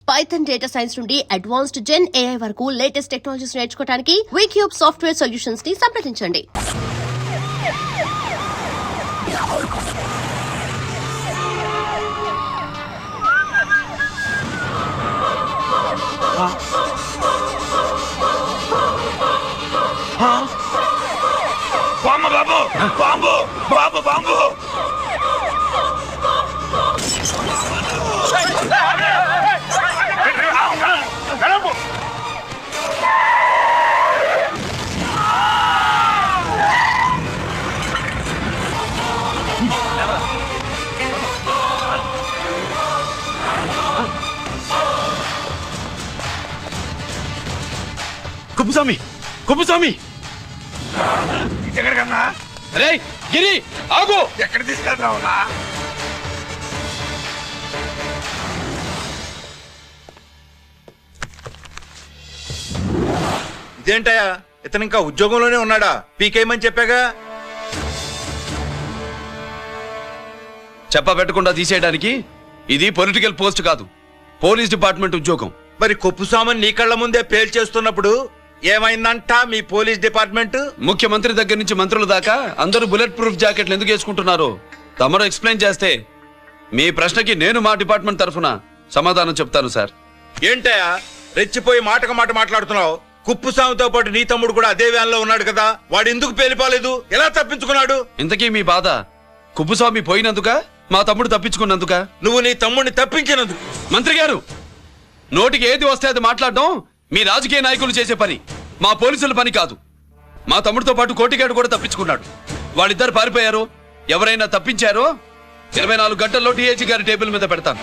Python data science నుండి advanced జెన్ AI వరకు latest technologies నేర్చుకోవడానికి వీక్యూబ్ సాఫ్ట్వేర్ సొల్యూషన్స్ ని సంప్రదించండి. Bomb bomb bomb bomb Kuppuswamy Kuppuswamy ఎక్కడికన్నా అరే గిరి ఆగు. ఎక్కడ తీసుకెళ్తావునా? ఇదేంటయ్యా, ఇతను ఇంకా ఉద్యోగంలోనే ఉన్నాడా? పీకేయమని చెప్పాగా. చెప్పబెట్టకుండా తీసేయడానికి ఇది పొలిటికల్ పోస్ట్ కాదు, పోలీస్ డిపార్ట్మెంట్ ఉద్యోగం. మరి కొప్పుస్వామిని నీ కళ్ళ ముందే పేల్చేస్తున్నప్పుడు ఏమైందంట మీ పోలీస్ డిపార్ట్మెంట్? ముఖ్యమంత్రి దగ్గర నుంచి మంత్రుల దాకా అందరూ బుల్లెట్ ప్రూఫ్ జాకెట్లు ఎందుకు వేసుకుంటున్నారు తమరు ఎక్స్ప్లెయిన్ చేస్తే మీ ప్రశ్నకి నేను మా డిపార్ట్మెంట్ తరఫున సమాధానం చెప్తాను సార్. ఏంటయ్యా రెచ్చిపోయి మాటకు మాట మాట్లాడుతున్నావు? కుప్పుస్వామితో పాటు నీ తమ్ముడు కూడా అదే వ్యాన్ లో ఉన్నాడు కదా, వాడు ఎందుకు పేలిపోలేదు? ఎలా తప్పించుకున్నాడు? ఇంతకీ మీ బాధ కుప్పుస్వామి పోయినందుక, మా తమ్ముడు తప్పించుకున్నందుక? నువ్వు నీ తమ్ముడిని తప్పించినందుకు. మంత్రి గారు, నోటికి ఏది వస్తే అది మాట్లాడడం మీ రాజకీయ నాయకులు చేసే పని, మా పోలీసుల పని కాదు. మా తమ్ముడితో పాటు కోటిగాడు కూడా తప్పించుకున్నాడు. వాళ్ళిద్దరు పారిపోయారు. ఎవరైనా తప్పించారో 24 గంటల్లో టీఏజీ గారి టేబుల్ మీద పెడతాను.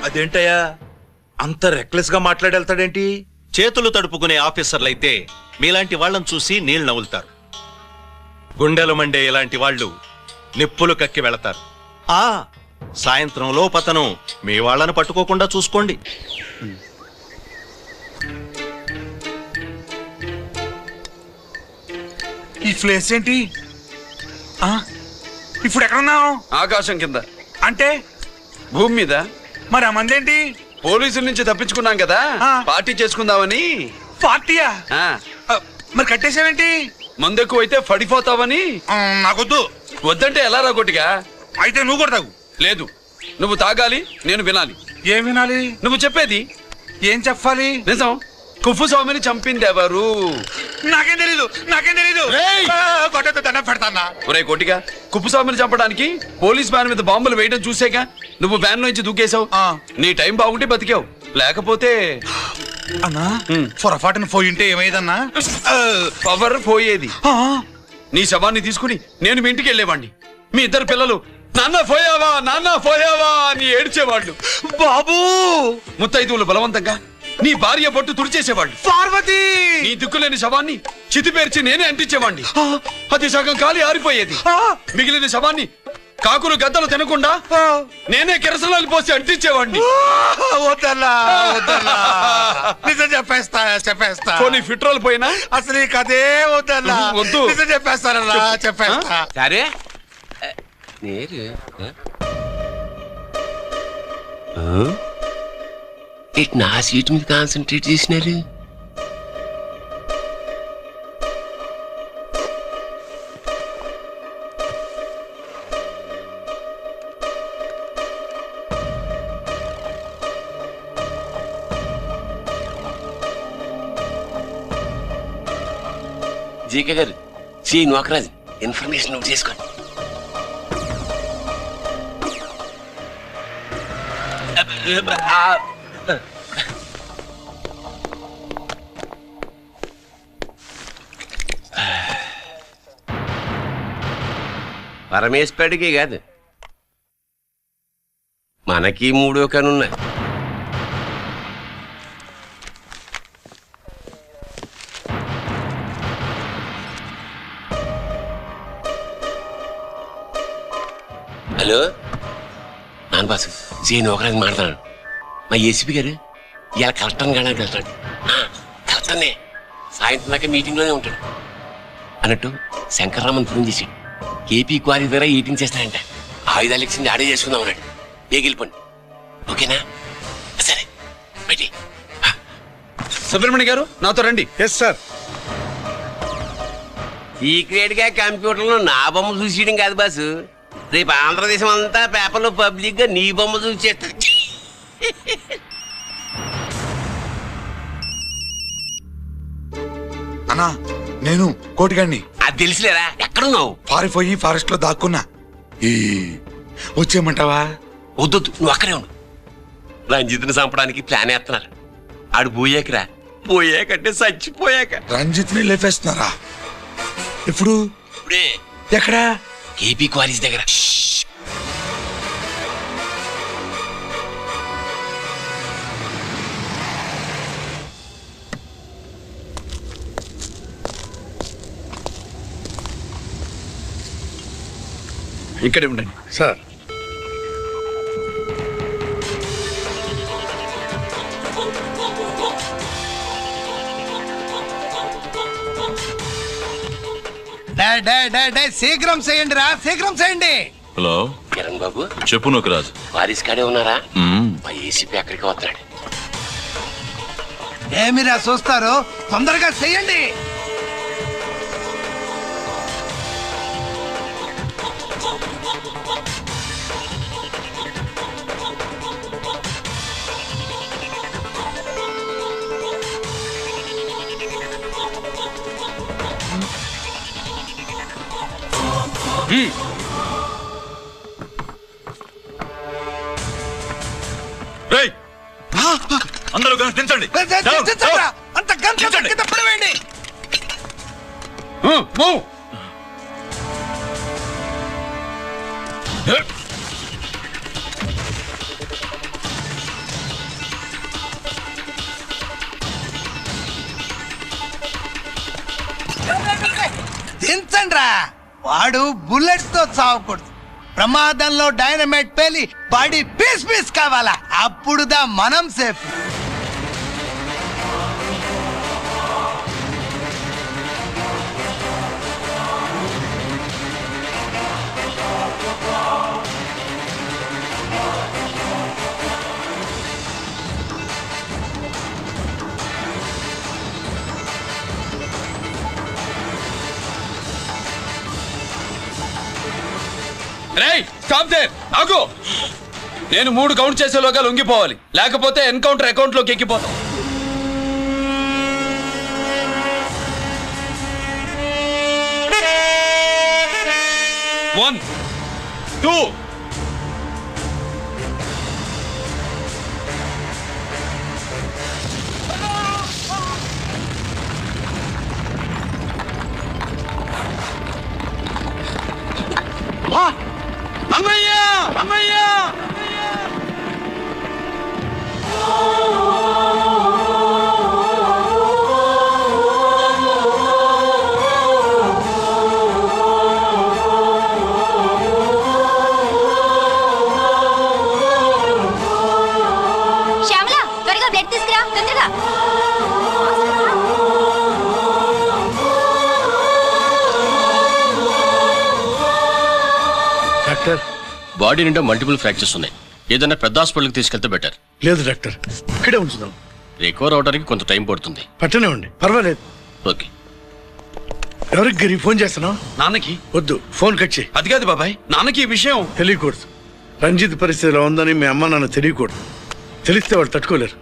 అదేంటయ్యా అంత రెక్లెస్ గా మాట్లాడేళ్తాడేంటి? చేతులు తడుపుకునే ఆఫీసర్లైతే మీలాంటి వాళ్ళని చూసి నీళ్ళు నవ్వులుతారు. గుండెలు మండే ఇలాంటి వాళ్ళు నిప్పులు కక్కి వెళతారు. సాయంత్రం లోపతను మీ వాళ్ళని పట్టుకోకుండా చూసుకోండి. ఈ ప్లేస్ ఏంటి? ఇప్పుడు ఎక్కడున్నావు? ఆకాశం కింద. అంటే భూమి మీద. మరి ఆ మందేంటి? పోలీసుల నుంచి తప్పించుకున్నాం కదా, పార్టీ చేసుకుందామని. పార్టీయా? మరి కట్టేసావేంటి? మందెక్కువైతే పడిపోతావని. నాకొద్దు. వద్దంటే ఎలా రాగొట్టిగా? అయితే నువ్వు కూడా తాగు. లేదు, నువ్వు తాగాలి, నేను వినాలి. ఏం వినాలి? నువ్వు చెప్పేది. ఏం చెప్పాలి? నిజం. కుప్పుస్వామిని చంపింది ఎవరు? నాకేం తెలీదు, నాకేం తెలీదు. కొట్టతో దండం పెడతానా? ఒరే కోటిగా, కుప్పుస్వామిని చంపడానికి పోలీస్ వ్యాన్ మీద బాంబులు వేయడం చూసాక నువ్వు వ్యాన్ నుంచి దూకేశావు. నీ టైం బాగుంటే బతికావు, లేకపోతే అన్నా పొరపాటున పోయింటే ఏమైందన్నా? పవర్ పోయేది. నీ శవాన్ని తీసుకుని నేను మీ ఇంటికి వెళ్ళేవాడిని. మీ ఇద్దరు పిల్లలు నాన్న పోయావా నాన్న పోయావా అని ఏడ్చేవాళ్ళు. బాబు ముత్తైదువులు బలవంతంగా నీ భార్య బొట్టు తుడిచేసేవాళ్ళు. పార్వతి నీ దిక్కులేని శవాన్ని చితిపేర్చి నేనే అంటించేవాణ్ణి. అది సగం కాలి ఆరిపోయేది. మిగిలిన శవాన్ని కాకులు గద్దలు తినకుండా నేనే కిరసనాలు పోసి అంటించేవాడిని. వద్దన్నా వద్దన్నా, నిజం చెప్పేస్తా చెప్పేస్తా. పోనీ ఫిట్రోల్ పోయినా అసలు ఈ కథే వద్దన్నా. వద్దు. నిజం చెప్పేస్తానన్నా, చెప్పేస్తా. సరే నేరు ఇటు నా సీట్ మీద కాన్సన్ట్రేట్ చేసినారు. జీకే గారు, సి నోకరాజు ఇన్ఫర్మేషన్ నోట్ చేసుకోండి. పరమేశ్వరుడికి కాదు, మనకి 3 కనున్నాయి. హలో నాన్న బాసు, సీఎన్ ఒకరాజు మాట్లాడుతున్నాను. మా ఏసీపీ గారు ఇలా కలెక్టర్ని కాడానికి వెళ్తాడు. కలెక్టర్నే సాయంత్రం దాకా మీటింగ్లోనే ఉంటాడు అన్నట్టు. శంకర్రామన్ ఫోన్ చేసి ఏపీ క్వారీ ద్వారా ఈటింగ్ చేస్తాడంట. ఆయుధాలు ఇచ్చింది ఆడే చేసుకుందాం అన్నాడు. వెళ్ళిపోండి, ఓకేనా? సరే బయటి. సుబ్రహ్మణ్య గారు నాతో రండి. Yes sir. సీక్రెట్ గా కంప్యూటర్లో నా బొమ్మ చూసేయడం కాదు బాసు, రేపు ఆంధ్రదేశం అంతా పేపర్లో పబ్లిక్ గా నీ బొమ్మ చూసేస్తుంది. అన్నా నేను కోటిగాడిని. అది తెలిసిలేరా? ఎక్కడున్నావు? పారిపోయి ఫారెస్ట్ లో దాక్కున్నా. ఈ వచ్చేయమంటావా? వద్దొద్దు, నువ్వు అక్కడే ఉండు. రంజిత్ని చంపడానికి ప్లాన్ వేస్తున్నారు. ఆడు పోయాకరా, పోయాకంటే చచ్చిపోయాక. రంజిత్ ని లేపేస్తున్నారా? ఇప్పుడు ఇప్పుడే ఎక్కడా? కేపీ క్వారీస్ దగ్గర. ఇక్కడే ఉండండి సార్. శీఘ్రం చేయండి రా, శీఘ్రం చేయండి. హలో కిరణ్ బాబు, చెప్పు నూకరాజు. వారిస్ కాడే ఉన్నారా? మా ఏసీపీ అక్కడికి వస్తున్నాడు. ఏమిరా చూస్తారు, తొందరగా చేయండి. అందరూ కలిసి దించండి. అంత గంట కింద పడవేయండి. దించండి రా. వాడు బుల్లెట్ తో చావకూడదు, ప్రమాదంలో డైనమైట్ పేలి బాడీ పీస్ పీస్ కావాలా, అప్పుడుదా మనం సేఫ్. స్టాప్ దేర్, ఆగు. నేను 3 కౌంట్ చేసేలోగా లొంగిపోవాలి, లేకపోతే ఎన్కౌంటర్ అకౌంట్ లోకి ఎక్కిపోతాం. 1 2 అమ్మయ్యా అమ్మయ్యా. శ్యామల, త్వరగా బ్లడ్ తీసుకురా, తొందరగా. డాక్టర్, బాడీ నిండా మల్టిపుల్ ఫ్రాక్చర్స్ ఉన్నాయి. ఏదైనా పెద్ద హాస్పిటల్కి తీసుకెళ్తే బెటర్. లేదు డాక్టర్, ఇక్కడే ఉంచుదాం. రికవర్ అవడానికి కొంత టైం పడుతుంది. పట్టనే ఉండి, పర్వాలేదు. ఓకే. ఎవరికి గిరి ఫోన్ చేస్తున్నావు? నాన్నకి. వద్దు, ఫోన్ కట్ చేయి. అది కాదు బాబాయ్, నాన్నకి ఈ విషయం తెలియకూడదు. రంజిత్ పరిస్థితిలో ఉందని మీ అమ్మ నాన్న తెలియకూడదు. తెలిస్తే వాళ్ళు తట్టుకోలేరు.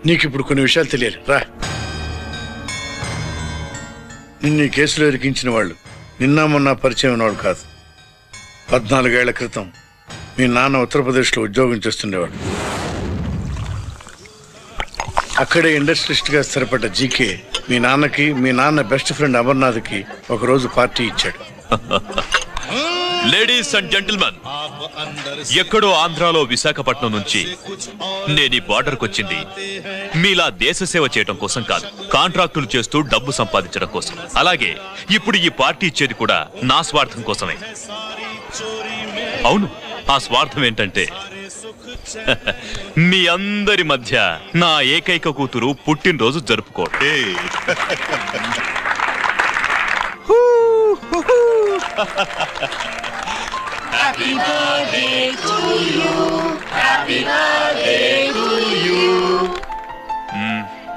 నీకు ఇప్పుడు కొన్ని విషయాలు తెలియాలి. రా. నిన్ను ఈ కేసులో ఇరికించిన వాళ్ళు నిన్న మొన్న పరిచయం ఉన్నవాడు కాదు. 14 ఏళ్ల క్రితం మీ నాన్న ఉత్తరప్రదేశ్లో ఉద్యోగం చేస్తుండేవాడు. అక్కడే ఇండస్ట్రియలిస్ట్ గా స్థిరపడ్డ జీకే మీ నాన్నకి, మీ నాన్న బెస్ట్ ఫ్రెండ్ అమర్నాథ్కి ఒకరోజు పార్టీ ఇచ్చాడు. లేడీస్ అండ్ జెంటిల్మెన్, ఎక్కడో ఆంధ్రాలో విశాఖపట్నం నుంచి నేను ఈ బార్డర్కి వచ్చింది మీలా దేశ సేవ చేయడం కోసం కాదు, కాంట్రాక్టులు చేస్తూ డబ్బు సంపాదించడం కోసం. అలాగే ఇప్పుడు ఈ పార్టీ ఇచ్చేది కూడా నా స్వార్థం కోసమే. అవును, ఆ స్వార్థం ఏంటంటే మీ అందరి మధ్య నా ఏకైక కూతురు పుట్టినరోజు జరుపుకోవడం.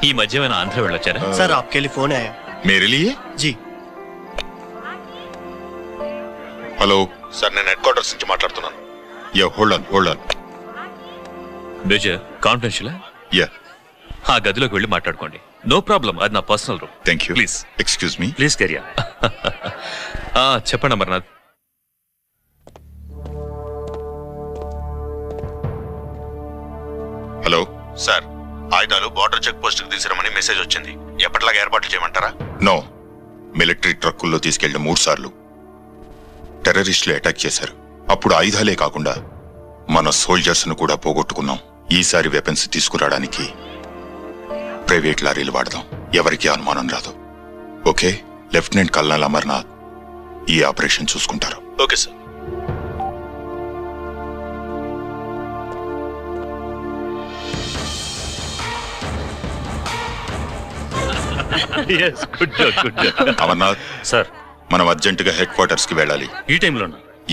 ఈ మధ్య ఏమైనా ఆంధ్ర వెళ్ళొచ్చారా? सर आपके लिए फोन आया। मेरे लिए? जी హలో సార్, నేను హెడ్ క్వార్టర్స్ నుంచి మాట్లాడుతున్నాను. Yeah, hold on. Major confidential. Yeah, ఆ గదిలోకి వెళ్ళి మాట్లాడుకోండి. నో ప్రాబ్లం, అది నా personal room. Thank you. Please excuse me. Please కెరియా. చెప్పండి అమర్నాథ్. హలో సార్, ఆయుధాలు బార్డర్ చెక్ పోస్ట్ కి తీసుకురమని మెసేజ్ వచ్చింది. ఎప్పటిలాగా ఏర్పాట్లు చేయమంటారా? నో, మిలిటరీ ట్రక్కుల్లో తీసుకెళ్లిన 3 సార్లు టెర్రరిస్టులు అటాక్ చేశారు. అప్పుడు ఆయుధాలే కాకుండా మన సోల్జర్స్ ను కూడా పోగొట్టుకున్నాం. ఈసారి వెపన్స్ తీసుకురావడానికి ప్రైవేట్ లారీలు వాడదాం. ఎవరికీ అనుమానం రాదు. ఓకే, లెఫ్టినెంట్ కల్నల్ అమర్నాథ్ ఈ ఆపరేషన్ చూసుకుంటారు. Okay sir. అమర్నాథ్ సార్, మనం అర్జెంటుగా హెడ్ క్వార్టర్స్ కి వెళ్ళాలి. ఈ టైంలో?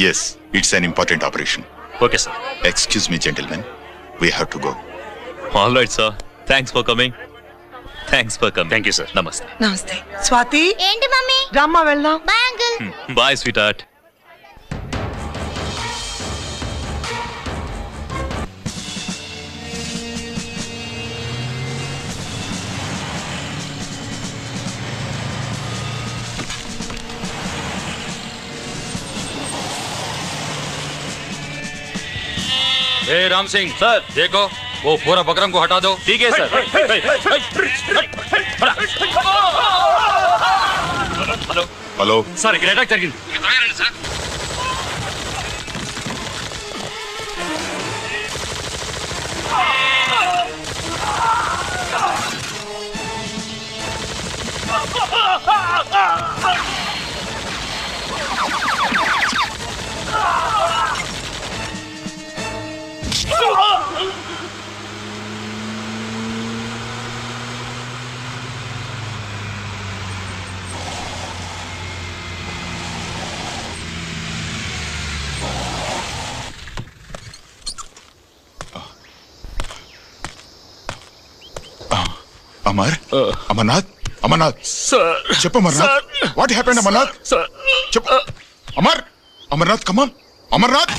Yes, it's an important operation. Okay sir. Excuse me gentlemen, we have to go. All right sir, thanks for coming. Thank you sir. నమస్తే. నమస్తే. స్వాతి, ఏంటి మమ్మీ? రామ్మా వెళ్దాం. Bye uncle. Bye sweetheart. Ram Singh sir, देखो वो पूरा बकरम को हटा दो. ठीक है सर. హలో సార్, ఇక్కడ అటాక్ జరిగింది. అమర్నాథ్ చెప్పు. Amarnath, what happened? అమర్నాథ్ చెప్పు. అమర్నాథ్ కమాన్. అమర్నాథ్,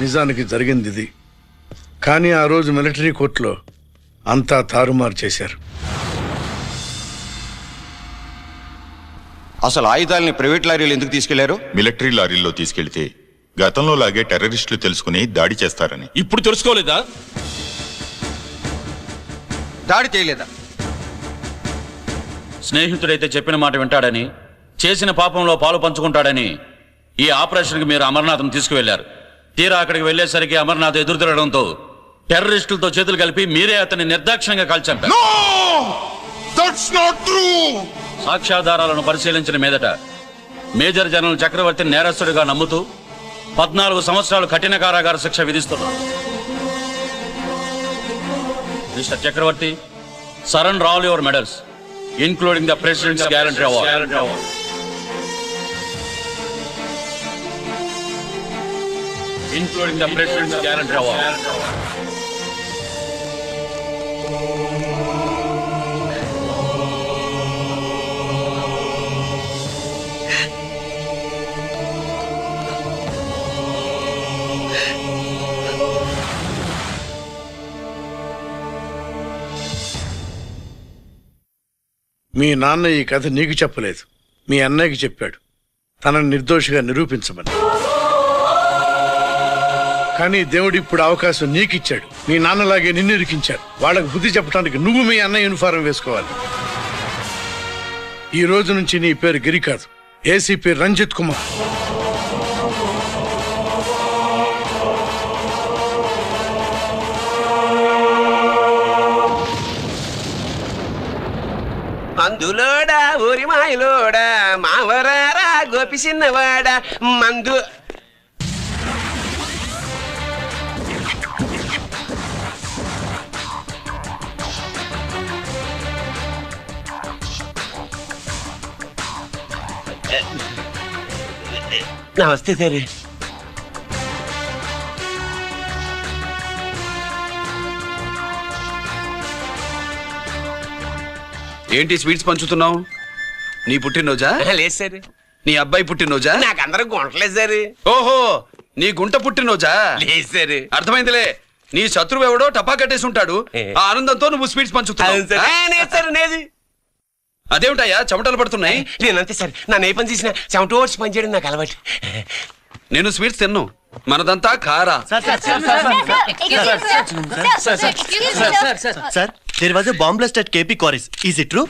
నిజానికి జరిగింది ఇది. కానీ ఆ రోజు మిలిటరీ కోర్టులో అంతా తారుమారు చేశారు. అసలు ఆయుధాలని ప్రైవేట్ లారీలు ఎందుకు తీసుకెళ్లారు? మిలిటరీ లారీల్లో తీసుకెళ్తే గతంలో లాగే టెర్రరిస్టులు తెలుసుకుని దాడి చేస్తారని. ఇప్పుడు తెలుసుకోలేదా? దాడి చేయలేదా? స్నేహితుడైతే చెప్పిన మాట వింటాడని, చేసిన పాపంలో పాలు పంచుకుంటాడని ఈ ఆపరేషన్కి మీరు అమర్నాథ్ను తీసుకువెళ్లారు. తీరా అక్కడికి వెళ్లేసరికి అమర్నాథ్ ఎదురు తిరగడంతో టెర్రరిస్టులతో చేతులు కలిపి మీరే అతన్ని నిర్దాక్షిణ్యంగా కాల్చంపారు. సాక్ష్యాధారాలను పరిశీలించిన మీదట మేజర్ జనరల్ చక్రవర్తిని నేరస్తుడిగా నమ్ముతూ 14 సంవత్సరాలు కఠిన కారాగార శిక్ష విధిస్తున్నారు. Mister Chakravarthy, surrender all your medals including the president's guarantee award. Including the President's Guarantee Award. మీ నాన్న ఈ కథ నీకు చెప్పలేదు, మీ అన్నయ్యకి చెప్పాడు, తనని నిర్దోషిగా నిరూపించమని. కానీ దేవుడు ఇప్పుడు అవకాశం నీకిచ్చాడు. మీ నాన్నలాగే నిన్ను ఇరికించాడు. వాళ్ళకు బుద్ధి చెప్పడానికి నువ్వు మీ అన్న యూనిఫారం వేసుకోవాలి. ఈ రోజు నుంచి నీ పేరు గిరి కాదు, ఏసీపీ రంజిత్ కుమార్. మందులోడా ఊరి మాయలోడా మావరారా గోపి చిన్నవాడా మందు నమస్తే సార్. ఏంటి స్వీట్స్ పంచుతున్నావు? నీ పుట్టినరోజా? లేదు సార్. నీ అబ్బాయి పుట్టినరోజా? నాకు అందరూ గుంటలేదు సార్. ఓహో, నీ గుంట పుట్టినరోజా? లేదు సార్. అర్థమైందిలే. నీ శత్రువు ఎవడో టపా కట్టేసి ఉంటాడు. ఆ ఆనందంతో నువ్వు స్వీట్స్ పంచుతున్నావు. అదేమిటయ్యా చెమటలు పడుతున్నాయి? నేనంతే సార్. నన్ను ఏ పని చేసినా చెమటోడ్చి పని చేయడం నాకు అలవాటు. నేను స్వీట్స్ తిన్ను. మనదంతా కారా. Sir, there was a bomb blast at KP Quarries. Is it true?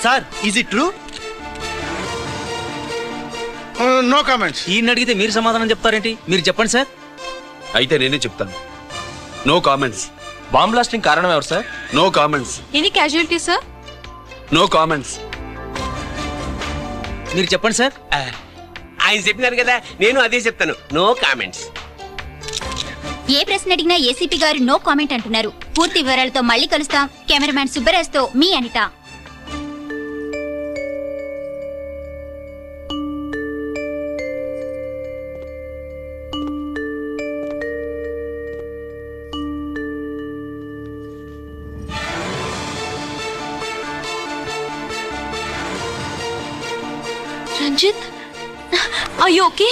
Sir, is it true? No comments. ఈయన అడిగితే మీరు సమాధానం చెప్తారేంటి? మీరు చెప్పండి సార్. అయితే నేనే చెప్తాను. No comments. బాంబ్ బ్లాస్టింగ్ కారణం ఎవరు sir? No comments. Any casualty sir? No comments. మీరు చెప్పండి సార్. ఆయన చెప్పినారు కదా, నేను అదే చెప్తాను. No comments. ఏ ప్రశ్న అడిగినా ఏసీపీ గారు నో కామెంట్ అంటున్నారు. పూర్తి వివరాలతో మళ్ళీ కలుస్తాం. కెమెరామ్యాన్ సుబ్బరాజ్ తో మీ అనిత. రంజిత్, అయ్యో ఓకే.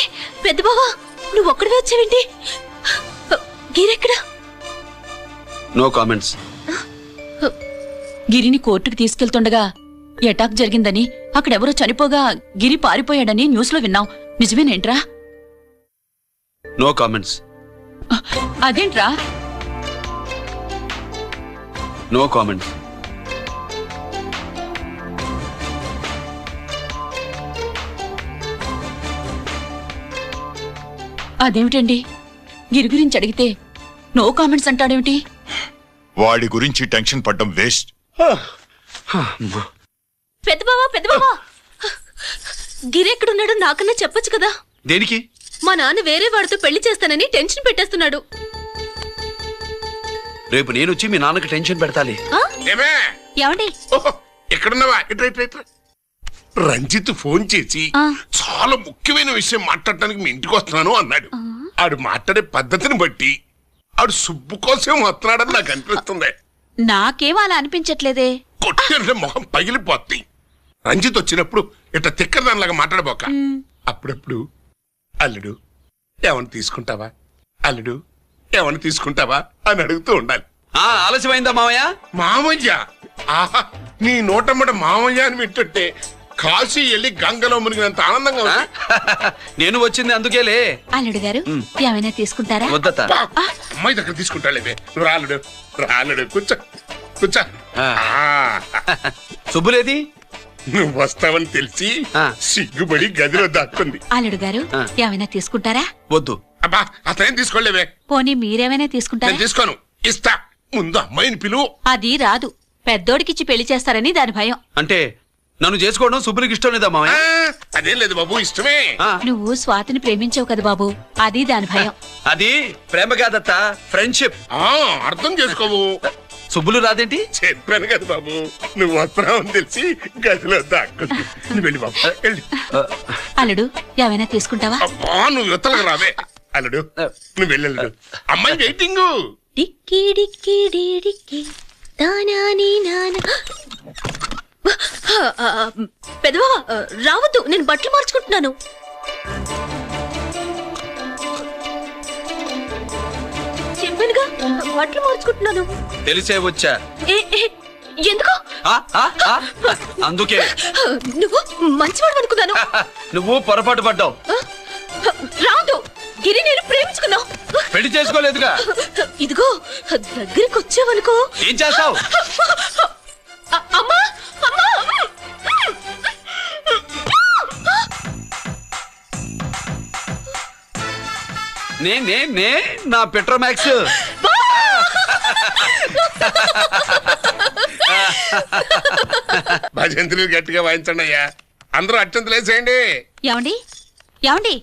పెద్ద బావా, నువ్వు ఒక్కడివే వచ్చావేంటి? గిరెక్కడా? No comments. గిరిని కోర్టుకు తీసుకెళ్తుండగా అటాక్ జరిగిందని, అక్కడెవరో చనిపోగా గిరి పారిపోయాడని న్యూస్ లో విన్నాం. నిజమేనేంట్రా? No comments. అదేంట్రా? No comments. అదేమిటండి, గిరి గురించి అడిగితే నో కామెంట్స్ అంటాడేమిటి? వాడి గురించి టెన్షన్ పడ్డం వేస్ట్. పెద్ద బావా, గిరెక్కడున్నాడో నాకన్నా చెప్పొచ్చు కదా. దేనికి? మా నాన్న వేరే వాడితో పెళ్లి చేస్తానని టెన్షన్ పెట్టేస్తున్నాడు. రేపు నేను వచ్చి మీ నాన్నకి టెన్షన్ పెడతాలి. ఏమండి? ఎక్కడున్నావా? రంజిత్ ఫోన్ చేసి చాలా ముఖ్యమైన విషయం మాట్లాడటానికి మీ ఇంటికి వస్తున్నాను అన్నాడు. ఆడు మాట్లాడే పద్ధతిని బట్టి ఆడు సుబ్బు కోసం వస్తున్నాడని నాకు అనిపిస్తుంది. నాకేం అలా అనిపించట్లేదే. కొట్టిన మొహం పగిలిపోద్ది. రంజిత్ వచ్చినప్పుడు ఇట్లా తిక్కదానిలాగా మాట్లాడబోక. అప్పుడప్పుడు అల్లుడు ఏమని తీసుకుంటావా, అల్లుడు ఏమని తీసుకుంటావా అని అడుగుతూ ఉండాలి. ఆలస్యమైందా మామయ్య? మామయ్య? ఆహా, నీ నోటమ్మట మామయ్య అని వింటుంటే కాశీ వెళ్ళి గంగలో మునిగినంత ఆనందంగా ఉంది. నేను వచ్చింది అందుకేలే. అల్లుడు గారు ఏమైనా తీసుకుంటారా? వద్దత. అమ్మాయి దగ్గర తీసుకుంటాలేవే. నువ్వు రాలుడు రాలుడు, కూర్చో కూర్చో. సుబ్బులేది? నువ్వు వస్తావని తెలిసి సిగ్గుపడి గదిలో దాక్కుంది. అల్లుడు గారు ఏమైనా తీసుకుంటారా? వద్దు. అబ్బా, అతనేం తీసుకోలేవే. పోనీ మీరేమైనా తీసుకుంటారా? నేను తీసుకోను, ఇస్తా. ముందు అమ్మాయిని పిలువు. అది రాదు. పెద్దోడికిచ్చి పెళ్లి చేస్తారని దాని భయం. అంటే నన్ను చేసుకోవడం సుబ్బులకి ఇష్టం లేదా మామయ్య? అదేం లేదు బాబు, ఇష్టమే. నువ్వు స్వాతిని ప్రేమించావు కదా బాబు, అది దాని భయం. అది ప్రేమ కాదత్త, ఫ్రెండ్షిప్. అర్థం చేసుకోవు. సుబ్బులు రాదేంటి? చెప్పాను కదా బాబు, నువ్వు వస్తున్నావు అని తెలిసి గదిలో దాక్కుంది. నువ్వు వెళ్ళి బాబు, వెళ్ళి. అల్లుడు ఏమైనా తీసుకుంటావా? అబ్బా, నువ్వు యువతలకు రావే. అల్లుడు నువ్వు వెళ్ళడు. అమ్మాయి వెయిటింగ్. డిక్కి డిక్కి డిక్కి దానాని నానా. పెద్దవా రావద్దు, నేను బట్టలు మార్చుకుంటున్నాను. చెప్పానుగా బట్టలు మార్చుకుంటున్నాను. తెలిసే వచ్చా. ఎందుకు? అందుకే. నువ్వు మంచివాడు అనుకున్నాను. నువ్వు పొరపాటు పడ్డావు. రావద్దు, గిరి నేను ప్రేమించుకున్నావు. పెళ్లి చేసుకోలేదుగా. ఇదిగో దగ్గరికి వచ్చావనుకో. ఏం చేస్తావు? అమ్మా అమ్మా, నే నా పెట్రోమాక్స్. భజంత్రులు గట్టిగా వాయించండి అయ్యా. అందరూ అత్యంతలు వేసేయండి. ఏమండి ఏమండి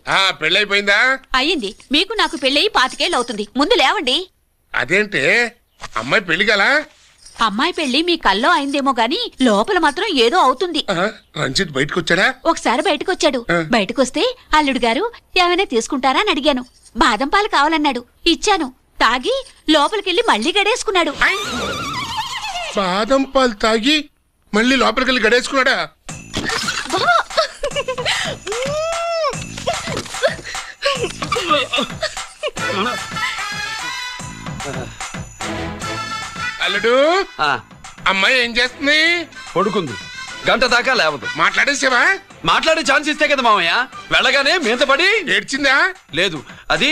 పెళ్ళైపోయిందా? అయ్యింది. మీకు నాకు పెళ్ళయి 25 ఏళ్ళు అవుతుంది. ముందు లేవండి. అదేంటి అమ్మాయి పెళ్లి గల? అమ్మాయి పెళ్లి మీ కల్లో అయిందేమో గాని లోపల మాత్రం ఏదో అవుతుంది. రంజిత్ బయటకు వచ్చాడా? ఒకసారి బయటకొచ్చాడు. బయటకొస్తే అల్లుడు గారు ఏమైనా తీసుకుంటారా అని అడిగాను. బాదం పాలు కావాలన్నాడు. ఇచ్చాను. తాగి లోపలికెళ్ళి మళ్ళీ గడేసుకున్నాడు. బాదం పాలు తాగి మళ్ళీ లోపలికెళ్ళి గడేసుకున్నాడా? అల్లుడు, అమ్మాయి ఏం చేస్తుంది? పడుకుంది. గంట దాకా లేవదు. మాట్లాడేసావా? మాట్లాడే ఛాన్స్ ఇస్తే కదా మామయ్య. వెళ్ళగానే మీద పడి ఏడ్చిందా? లేదు, అది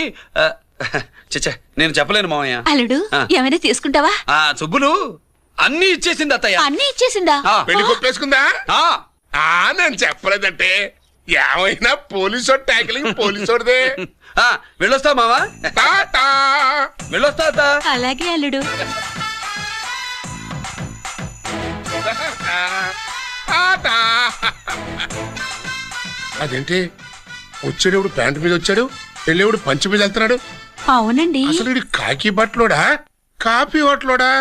చచ్చా నేను చెప్పలేను మామయ్య. అల్లుడు ఏమైనా తీసుకుంటావా? సుబ్బులు అన్ని ఇచ్చేసింది అత్తయ్య. అన్ని ఇచ్చేసిందా? పెళ్లి కొప్పేసుకుందా? నేను చెప్పలేదంటే ఏమైనా పోలీసు ట్యాకిలింగ్ పోలీసోడిదే. వెళ్ళొస్తా మావా. వెళ్ళొస్తా. అలాగే అల్లుడు. అదేంటి వచ్చేటప్పుడు ప్యాంటు మీద వచ్చాడు, వెళ్ళేవాడు పంచి మీద వెళ్తున్నాడు? అవునండి. అసలు ఇది కాకి బట్టలోడా కాఫీ బట్టలోడా?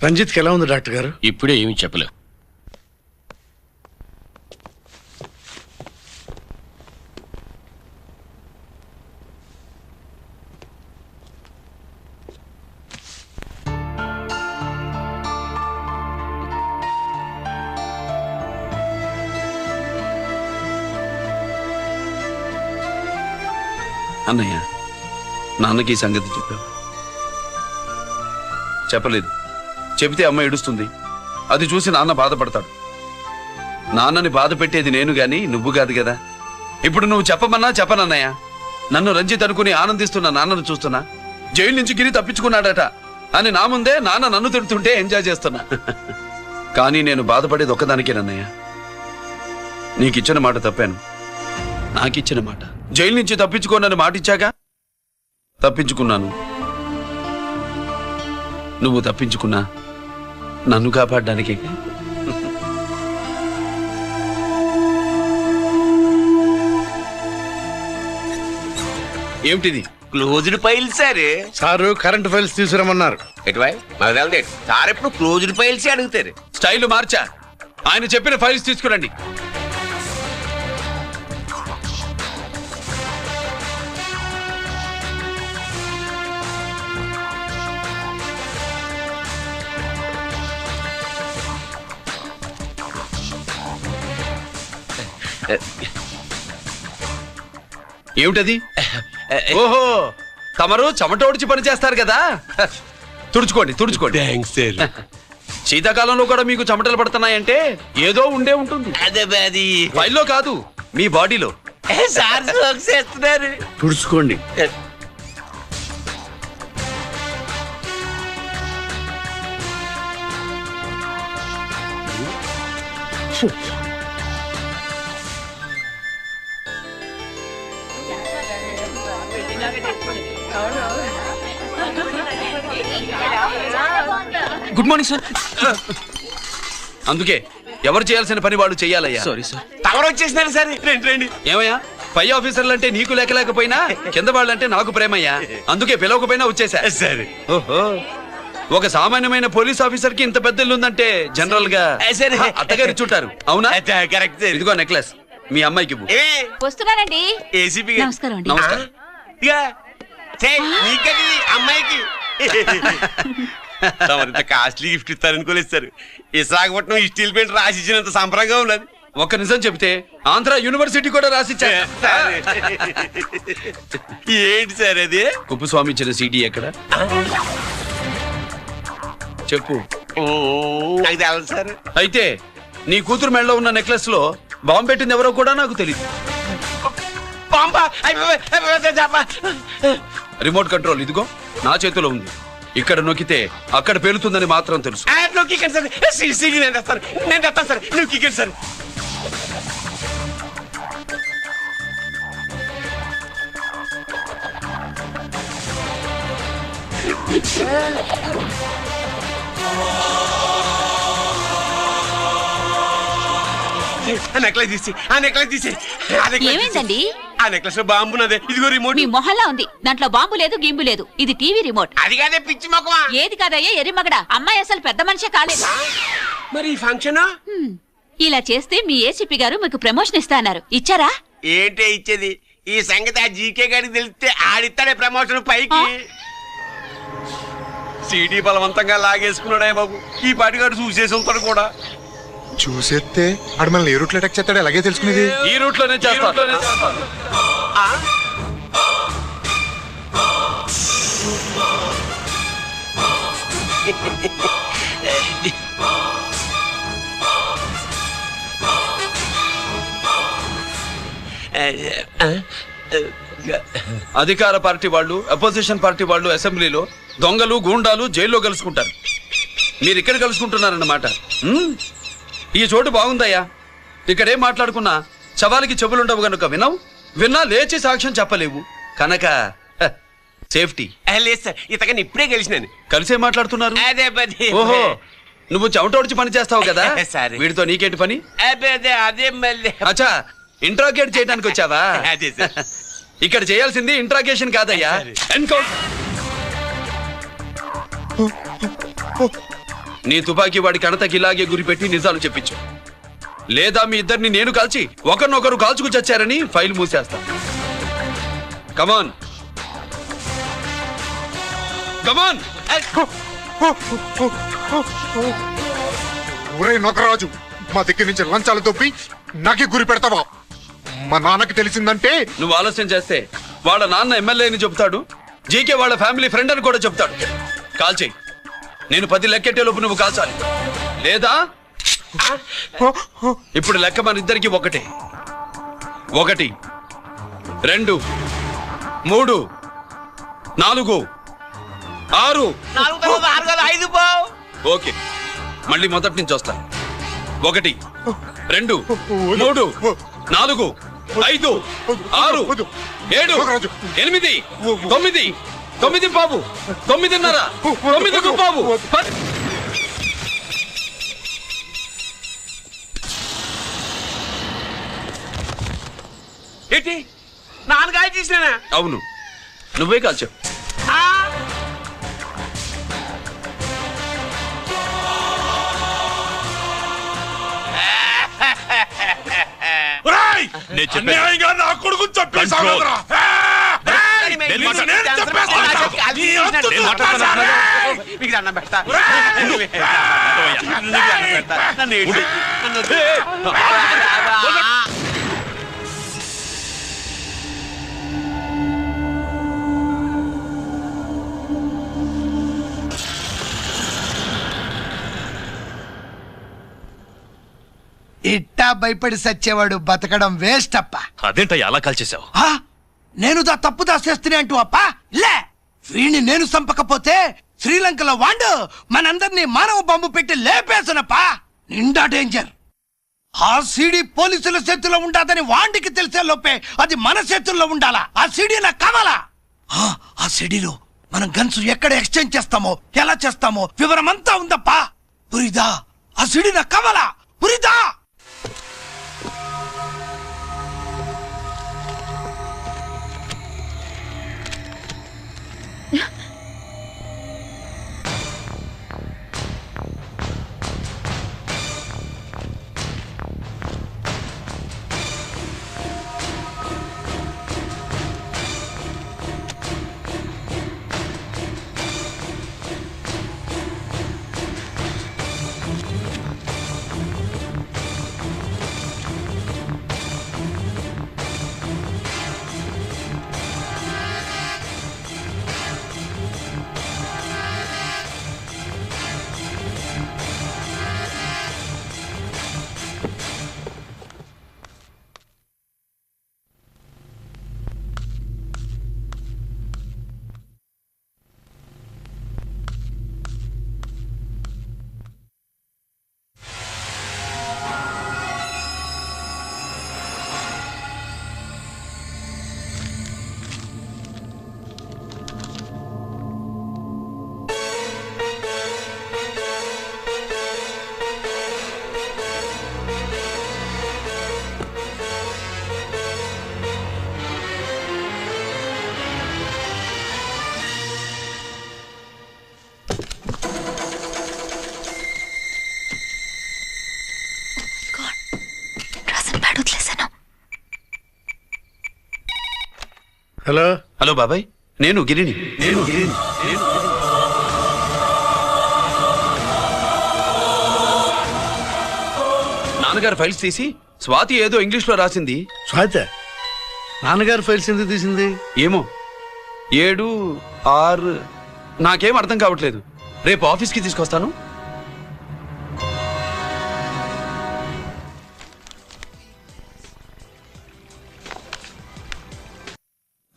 రంజిత్కి ఎలా ఉంది డాక్టర్ గారు? ఇప్పుడే ఏమి చెప్పలేవు. అన్నయ్య, నాన్నకి ఈ సంగతి చెప్పావు? చెప్పలేదు. చెబితే అమ్మ ఏడుస్తుంది. అది చూసి నాన్న బాధపడతాడు. నాన్నని బాధ పెట్టేది నేను గాని నువ్వు కాదు కదా. ఇప్పుడు నువ్వు చెప్పమన్నా చెప్పనన్నయ్య. నన్ను రంజిత్ అనుకుని ఆనందిస్తున్న నాన్నను చూస్తున్నా. జైలు నుంచి గిరి తప్పించుకున్నాడట అని నా ముందే నాన్న నన్ను తిడుతుంటే ఎంజాయ్ చేస్తున్నా. కానీ నేను బాధపడేది ఒక్కదానికేనన్నయ్య. నీకిచ్చిన మాట తప్పాను. నాకిచ్చిన మాట. జైలు నుంచి తప్పించుకోనని మాటిచ్చాగా తప్పించుకున్నాను. నువ్వు తప్పించుకున్నా నన్ను కాపాడడానికి. ఏమిటిది? Closed file sir current files తీసుకురమ్మన్నారు. సార్ ఎప్పుడు క్లోజ్డ్ ఫైల్స్ అడుగుతారు. స్టైల్ మార్చా. ఆయన చెప్పిన ఫైల్స్ తీసుకురండి. ఏమిటది? ఓహో, తమరు చెమటోడ్చి పని చేస్తారు కదా. తుడుచుకోండి. శీతాకాలంలో కూడా మీకు చెమటలు పడుతున్నాయంటే ఏదో ఉండే ఉంటుంది. అదే ఫైల్లో కాదు, మీ బాడీలో. సార్ చేస్తున్నారు. తుడుచుకోండి. Good morning sir. అందుకే ఎవరు చేయాల్సిన పని వాళ్ళు చెయ్యాలయ్యా. Sorry sir. తమరు వచ్చేసినారు సార్. రండి. ఏమయ్యా, పై ఆఫీసర్లు అంటే నీకు లేకపోయినా కింద వాళ్ళంటే నాకు ప్రేమయ్యా. అందుకే పిలవకపోయినా వచ్చేసా. సరే. ఓహో, ఒక సామాన్యమైన పోలీస్ ఆఫీసర్ కి ఇంత పెద్ద ఇల్లు ఉందంటే జనరల్ గా అత్తగారు చుట్టారు. అవునా? కరెక్ట్. ఇదిగో నెక్లెస్ మీ అమ్మాయికి. వస్తున్నానండి. ఏసీపీ నమస్కారం అండి. నమస్కారం. అమ్మాయికి కాస్ట్లీ గిఫ్ట్ ఇస్తారనుకోలేదు సార్. విశాఖపట్నం స్టీల్ పెయింట్ రాసి ఇచ్చినంత సంబరంగా ఉన్నది. ఒక్క నిజం చెబితే ఆంధ్ర యూనివర్సిటీ కూడా రాసిచ్చా. ఏంటి సార్ అది? కుప్పస్వామి ఇచ్చిన సీడీ ఎక్కడ చెప్పు. నాకు తెలదు సార్. అయితే నీ కూతురు మెడలో ఉన్న నెక్లెస్ లో బాంబు పెట్టింది ఎవరో కూడా నాకు తెలియదు. బాంబా? రిమోట్ కంట్రోల్ ఇదిగో నా చేతిలో ఉంది. ఇక్కడ నొక్కితే అక్కడ పేలుతుందని మాత్రం తెలుసు. నేను తెస్తాను సార్, నువ్వు కిక్కండి సార్. నెక్లెస్ తీసి ఏమైందండి? ఆ నెక్లెస్ లో బాంబు ఉన్నదే. ఇదిగో రిమోట్. మీ మొహల్లా ఉంది. దాంట్లో బాంబు లేదు, గింబు లేదు. ఇది టీవీ రిమోట్. అది కాదే పిచ్చి మొక్కమా. ఏది కాదయ్యా ఎర్రిమగడ. అమ్మాయి అసలు పెద్ద మనిషే కాలేదు. మరి ఈ ఫంక్షన్ ఇలా చేస్తే మీ ఏసీపీ గారు మీకు ప్రమోషన్ ఇస్తా అన్నారు. ఇచ్చారా? ఏంటే ఇచ్చేది? ఈ సంగతి ఆ జీకే గారికి తెలిస్తే ఆడిస్తాడే ప్రమోషన్ పైకి. సీడీ బలవంతంగా లాగేసుకున్నాడే బాబు. ఈ పాటిగాడు చూసేసి ఉంటాడు కూడా. చూసేస్తే ఆడు మనల్ని ఏ రూట్లో అటాక్ చేస్తాడో అలాగే తెలుసుకునేది. ఈ రూట్ లోనే చేస్తాను. అధికార పార్టీ వాళ్ళు, అపోజిషన్ పార్టీ వాళ్ళు అసెంబ్లీలో, దొంగలు గూండాలు జైల్లో కలుసుకుంటారు. మీరు ఇక్కడ కలుసుకుంటున్నారన్నమాట. ఈ చోటు బాగుందయ్యా. ఇక్కడేం మాట్లాడుకున్నా శవాలకి చెవులుండవు గనుక విన్నా లేచి సాక్ష్యం చెప్పలేవు కనుక సేఫ్టీ. లేదు సార్, ఇతగాని ఇప్పుడే కలిసినాను. కలిసే మాట్లాడుతున్నారు. అదే ఓహో, నువ్వు చెమటోడ్చి పని చేస్తావు కదా. వీడితో నీకేంటి పని? అదే మళ్ళీ. అచ్చా, ఇంట్రాగేట్ చేయడానికి వచ్చావా? అదే సార్. ఇక్కడ చేయాల్సింది ఇంట్రాగేషన్ కాదయ్యా, ఎన్కౌంటర్. నీ తుపాకీ వాడి కణతకి ఇలాగే గురిపెట్టి నిజాలు చెప్పించు. లేదా మీ ఇద్దరిని నేను కాల్చి ఒకరినొకరు కాల్చుకు చచ్చారని ఫైల్ మూసేస్తా. కమాన్ కమాన్. ఊరే నొకరాజు, మా దగ్గర నుంచి లంచాలు దొబ్బి నాకే గురి పెడతావా? మా నాన్నకి తెలిసిందంటే నువ్వు ఆలస్యం చేస్తే వాళ్ళ నాన్న ఎమ్మెల్యే అని చెప్తాడు, జీకే వాళ్ళ ఫ్యామిలీ ఫ్రెండ్ అని కూడా చెప్తాడు. కాల్చేయి. నేను 10 లెక్కెట్టే లోపు నువ్వు కాల్చాలి. లేదా ఇప్పుడు లెక్క మన ఇద్దరికి ఒకటే. 1 2 3 4 6. ఓకే, మళ్ళీ మొదటి నుంచి వస్తా. 1 2 3 4 5 6 7 8 9 9 బాబు 9:30 9 బాబు 10. ఏంటి నాన్నగాయ తీసినా? అవును, నువ్వే కాల్చావు. అన్యాయంగా నా కొడుకు చెప్పేసావు కదరా. మీకు దండం పెడతా. ఇట్టా భయపడి సచ్చేవాడు బతకడం వేస్ట్ అప్ప. అదేంటయ్యా అలా కాల్చేశావు? నేను తప్పు దాచేస్తున్నా అంటూ అప్ప లే. వీణ్ణి నేను చంపకపోతే శ్రీలంకలో వాండు మనందరినీ మానవ బాంబు పెట్టి లేపేసనప్ప. నిండా డేంజర్. ఆ సీడీ పోలీసుల చేతుల్లో ఉండాదని వాండికి తెలిసే లోపే అది మన చేతుల్లో ఉండాలా. ఆ సీడీ నాకు కావాలా. ఆ సీడీలో మనం గన్స్ ఎక్కడ ఎక్స్చేంజ్ చేస్తామో, ఎలా చేస్తామో వివరం అంతా ఉందప్పా. పురిదా, ఆ సీడీ నాకు కావాలా. పురిదా. హలో హలో బాబాయ్, నేను గిరిని. నాన్నగారు ఫైల్స్ తీసి స్వాతి ఏదో ఇంగ్లీష్ లో రాసింది. స్వాతి నాన్నగారు ఫైల్స్ ఎందుకు తీసింది? ఏమో 7, 6 నాకేం అర్థం కావట్లేదు. రేపు ఆఫీస్కి తీసుకొస్తాను.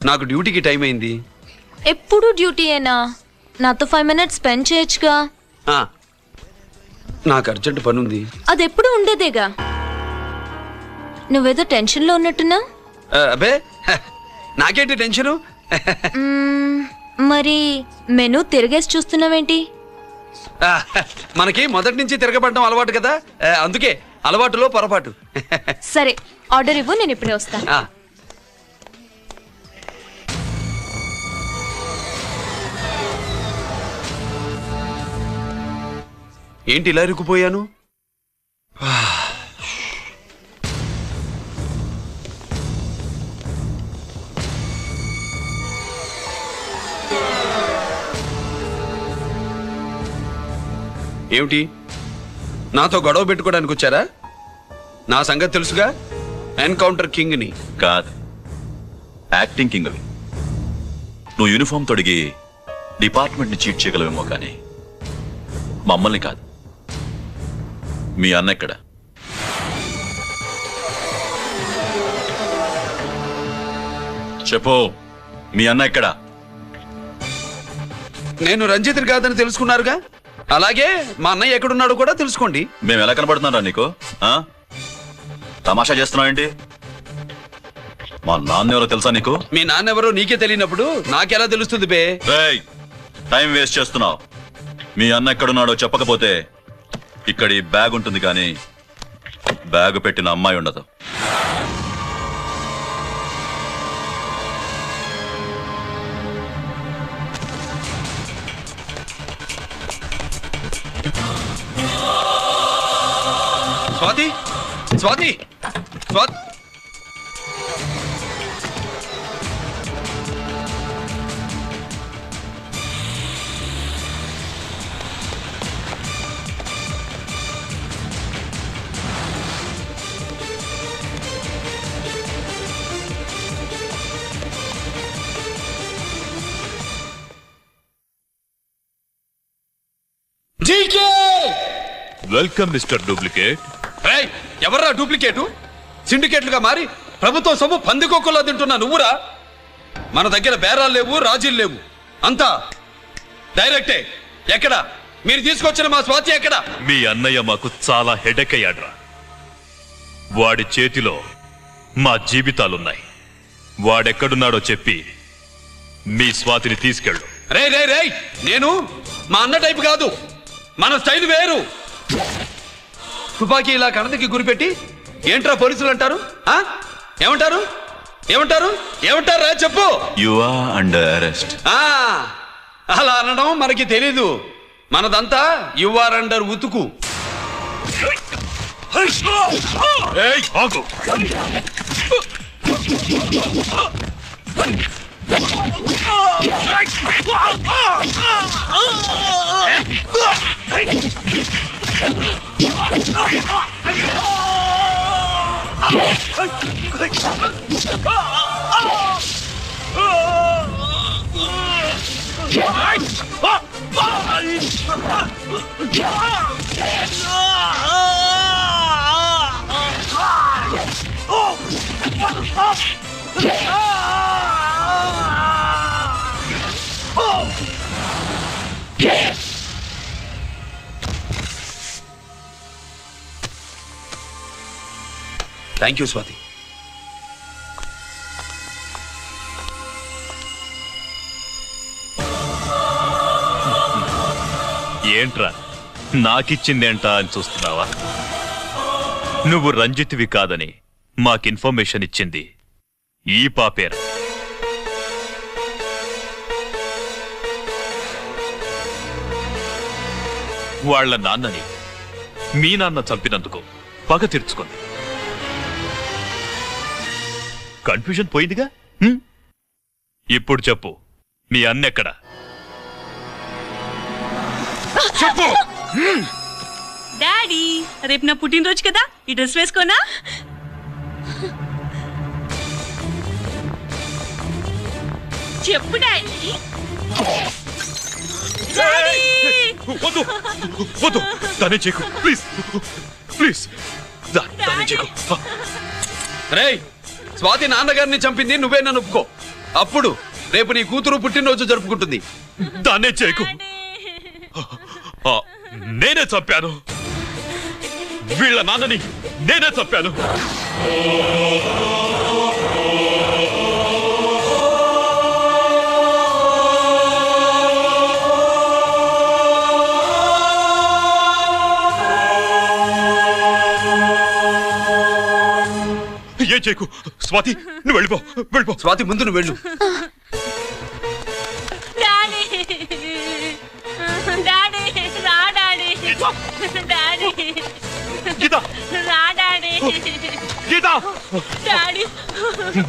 నాకు డ్యూటీకి టైం అయింది. ఎప్పుడు డ్యూటీయేనా? నాతో 5 మినిట్స్ స్పెండ్ చేయొచ్చుగా. నాకు అర్జెంట్ పని ఉంది. అది ఎప్పుడు ఉండేదేగా. నువ్వేదో టెన్షన్లో ఉన్నట్టున్నా. అబే నాకేంటి టెన్షను? మరి మెనూ తిరిగేసి చూస్తున్నావేంటి? మనకి మొదటి నుంచి తిరగబడడం అలవాటు కదా, అందుకే అలవాటులో పొరపాటు. సరే ఆర్డర్ ఇవ్వు, నేను ఇప్పుడే వస్తాను. ఏంటి ఇలా ఇరుక్కుపోయాను? ఏమిటి, నాతో గొడవ పెట్టుకోవడానికి వచ్చారా? నా సంగతి తెలుసుగా, ఎన్కౌంటర్ కింగ్ని. కాదు, యాక్టింగ్ కింగ్ అవి. నువ్వు యూనిఫామ్ తొడిగి డిపార్ట్మెంట్ని చీట్ చేయగలవేమో కానీ మమ్మల్ని కాదు. మీ అన్న ఎక్కడ? చెప్పు, మీ అన్న ఎక్కడ? నేను రంజిత్ని కాదని తెలుసుకున్నారుగా, అలాగే మా అన్నయ్య ఎక్కడున్నాడో కూడా తెలుసుకోండి. మేము ఎలా కనబడుతున్నారా నీకు? తమాషా చేస్తున్నావు ఏంటి? మా నాన్న ఎవరో తెలుసా నీకు? మీ నాన్న ఎవరో నీకే తెలియనప్పుడు నాకెలా తెలుస్తుంది బే? టైం వేస్ట్ చేస్తున్నావు. మీ అన్న ఎక్కడున్నాడో చెప్పకపోతే ఇక్కడ ఈ బ్యాగ్ ఉంటుంది కానీ బ్యాగ్ పెట్టిన అమ్మాయి ఉండదు. Swathi, Swathi, Swathi. Welcome mister duplicate. ఎవర్రా డూప్లికేటు? సిండికేట్లుగా మారి ప్రభుత్వం సొమ్ము పందికొక్కులా తింటున్నా నువ్వురా? మన దగ్గర బేరాలు లేవు, రాజీలు లేవు, అంతా డైరెక్టే. ఎక్కడ మీరు తీసుకొచ్చిన మా స్వాతి ఎక్కడ? మీ అన్నయ్య మాకు చాలా హెడెక్ అయ్యాడ్రా. వాడి చేతిలో మా జీవితాలున్నాయి. వాడెక్కడున్నాడో చెప్పి మీ స్వాతిని తీసుకెళ్ళు. రే రే రే, నేను మా అన్న టైపు కాదు, మన స్టైల్ వేరు. తుపాకీ ఇలా కణదికి గురిపెట్టి ఏంట్రా పోలీసులు అంటారు? ఏమంటారు? ఏమంటారు? ఏమంటారా చెప్పు. You are under arrest. అలా అనడం మనకి తెలీదు. మనదంతా యు ఆర్ అండర్ ఉతుకు. Thank you Swathi. ఏంట్రా నాకిచ్చిందేంటా అని చూస్తున్నావా? నువ్వు రంజిత్వి కాదని మాకు ఇన్ఫర్మేషన్ ఇచ్చింది ఈ పాపేరా. వాళ్ల నాన్నని మీ నాన్న చంపినందుకు పగ తీర్చుకుంది. కన్ఫ్యూజన్ పోయిందిగా. ఇప్పుడు చెప్పు, మీ అన్నెక్కడ? చెప్పు. డాడీ, రేపు నా పుట్టినరోజు కదా, ఈ డ్రెస్ వేసుకోనా? చెప్పు డాడీ. వద్దు వద్దు, దాన్ని చేయకు ప్లీజ్ ప్లీజ్, దాన్ని చేయకు. రేయ్, స్వాతి నాన్నగారిని చంపింది నువ్వేనని ఒప్పుకో. అప్పుడు రేపు నీ కూతురు పుట్టినరోజు జరుపుకుంటుంది. దాన్నే చేయకు. నేనే చంపాను, వీళ్ళ నాన్నని నేనే చంపాను. ఏం చేయకు స్వాతి, నువ్వు వెళ్ళిపో వెళ్ళిపో. స్వాతి, ముందు నువ్వు వెళ్ళు. డాడీ, డాడీ, రా డాడీ, డాడీ, గీత, రా డాడీ, గీత. డాడీ.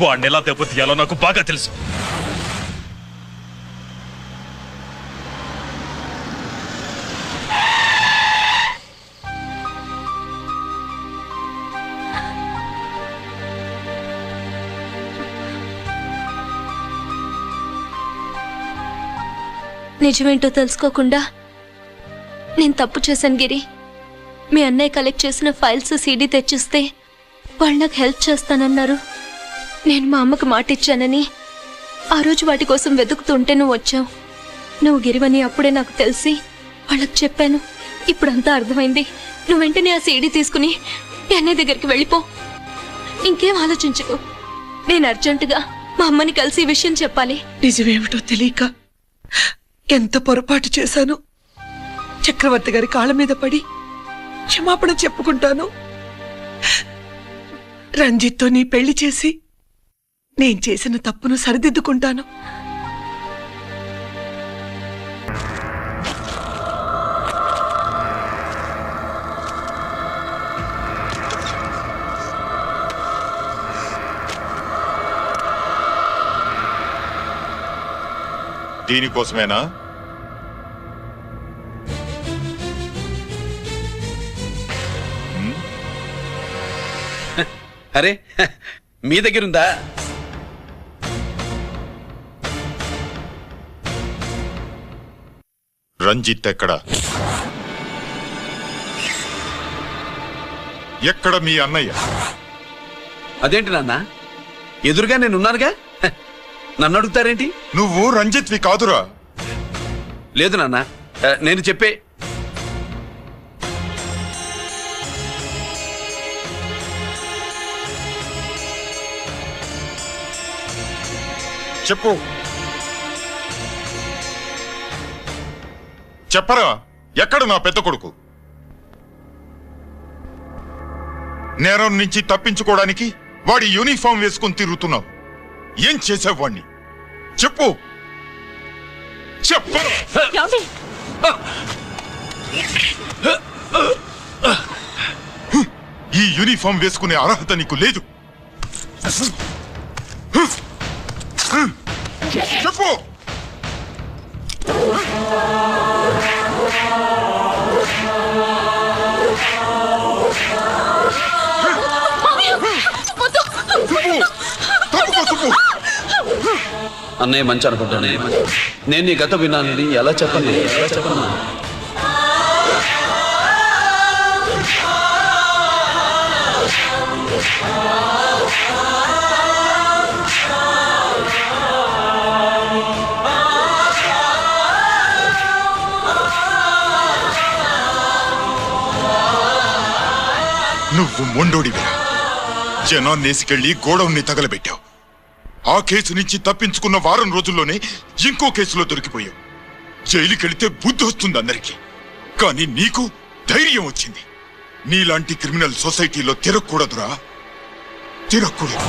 వాడిని ఎలా దెబ్బతీయాలో నాకు బాగా తెలుసు. నిజమేంటో తెలుసుకోకుండా నేను తప్పు చేశాను గిరి. మీ అన్నయ్య కలెక్ట్ చేసిన ఫైల్స్ సీడీ తెచ్చిస్తే వాళ్ళు నాకు హెల్ప్ చేస్తానన్నారు. నేను మా అమ్మకు మాట ఇచ్చానని ఆ రోజు వాటి కోసం వెతుకుతుంటే నువ్వు వచ్చావు. నువ్వు గిరివని అప్పుడే నాకు తెలిసి వాళ్ళకి చెప్పాను. ఇప్పుడంతా అర్థమైంది. నువ్వు వెంటనే ఆ సీడీ తీసుకుని మీ అన్నయ్య దగ్గరికి వెళ్ళిపో. ఇంకేం ఆలోచించుకో. నేను అర్జెంటుగా మా అమ్మని కలిసి ఈ విషయం చెప్పాలి. నిజమేమిటో తెలియక ఎంత పొరపాటు చేశాను. చక్రవర్తి గారి కాళ్ళ మీద పడి క్షమాపణ చెప్పుకుంటాను. రంజిత్తో నీ పెళ్లి చేసి నేను చేసిన తప్పును సరిదిద్దుకుంటాను. దీనికోసమేనా? అరే, మీ దగ్గరుందా? రంజిత్ ఎక్కడ? ఎక్కడ మీ అన్నయ్య? అదేంటి నాన్న, ఎదురుగా నేనున్నానుగా, నన్ను అడుగుతారేంటి? నువ్వు రంజిత్వి కాదురా. లేదు నాన్న, నేను చెప్పే. చెప్పు, చెప్పరా, ఎక్కడ నా పెద్ద కొడుకు? నేరం నుంచి తప్పించుకోవడానికి వాడి యూనిఫామ్ వేసుకుని తిరుగుతున్నావు. ఏం చేసావు వాణ్ణి? చెప్పు, చెప్పరా. ఈ యూనిఫామ్ వేసుకునే అర్హత నీకు లేదు. చెప్పు. అన్నయ్య మంచి అనుకుంటానే. నేను నీ గత విన్నానని ఎలా చెప్పను? నువ్వు మొండోడివిరా. జనాన్నేసుకెళ్లి గోడౌన్ని తగలబెట్టావు. ఆ కేసు నుంచి తప్పించుకున్న వారం రోజుల్లోనే ఇంకో కేసులో దొరికిపోయావు. జైలుకెళ్తే బుద్ధి వస్తుంది అందరికీ, కానీ నీకు ధైర్యం వచ్చింది. నీలాంటి క్రిమినల్ సొసైటీలో తిరగకూడదురా, తిరగకూడదు.